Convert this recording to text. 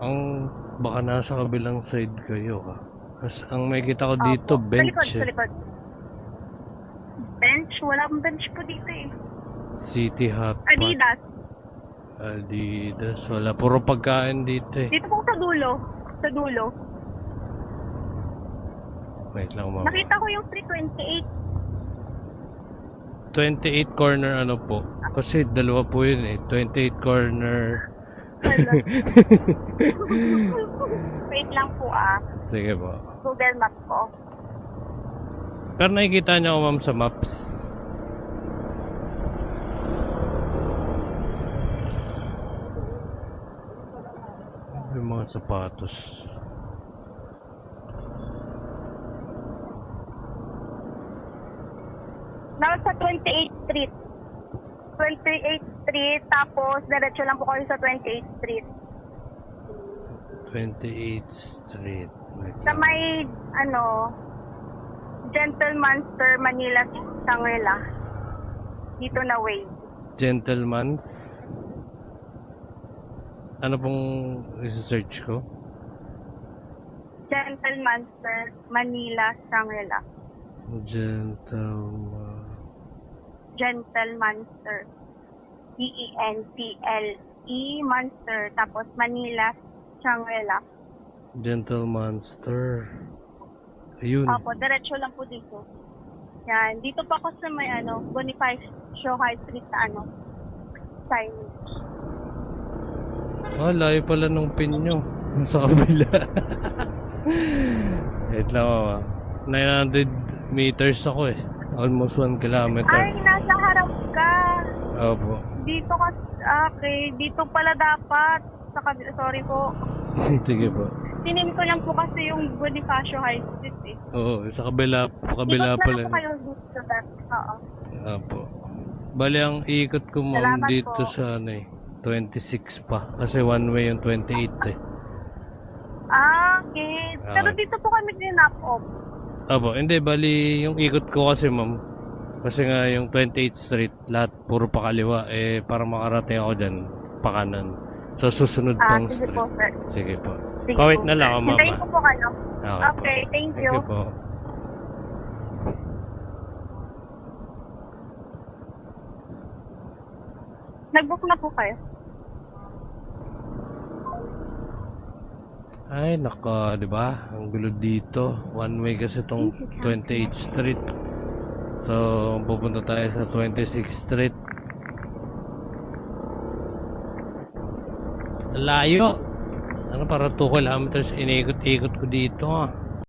Ang baka nasa kabilang side kayo ka. Kasi ang may kita ko dito, Opo. Sa likod, bench sa eh. likod. Bench? Wala akong bench po dito eh. City Hotpot. Adidas. Adidas. Wala. Puro pagkain dito eh. Dito po sa dulo. Sa dulo. Wait lang mama. Nakita ko yung 328. 28 corner ano po. Kasi dalawa po yun eh. 28 corner. Hello. Wait lang po ah. Sige po. Google Map ko. Pero nakikita niyo ako ma'am sa maps. Yung mga sapatos. Nasa 28th Street. 28th Street, tapos diretso lang po kayo sa 28th Street. 28th Street. Wait Sa lang. may, Gentlemanster, Manila, Shangri-La. Dito na way. Gentleman's. Ano pong i-search ko? Gentlemanster, Manila, Shangri-La. Gentlemanster. Gentle Monster. Tapos Manila, Shangri-La. Gentlemanster. Ayun. Opo, diretso lang po dito. Yan. Dito pa ako sa may Bonifacio High Street na signage. Ah, layo pala nung pin nyo. Sa kabila. Wait lang mama. 900 meters ako eh. Almost 1 kilometer. Ay, nasa harap ka. Opo. Dito ka, okay. Dito pala dapat. Sa kabila, sorry po. Sige po. Tinim ko lang po kasi yung Bonifacio High Street eh. Oo, sa kabila Ikot pala. na lang po kayo dito sa back. Oo. Opo. Bali ang ikot ko ma'am Salamat dito po. sa 26 pa. Kasi one way yung 28 eh. Okay. Pero dito po kami dinap off. Opo, hindi. Bali yung ikot ko kasi ma'am. Kasi nga yung 28th Street, lahat puro pakaliwa. Eh, para makarating ako dyan, pakanan. Sa susunod pang Sige street. po, sir. Sige po. Sige Pawait po, na lang sir. ako, mama. Hintayin ko po kayo. Okay, thank Thank you. you po. Nag-book na po kayo. Ay, naka, di ba? Ang gulo dito. One way kasi itong 28th Street. So, pupunta tayo sa 26th Street. Layo. Ano, para 2 kilometers, iniikot-ikot ko dito ah.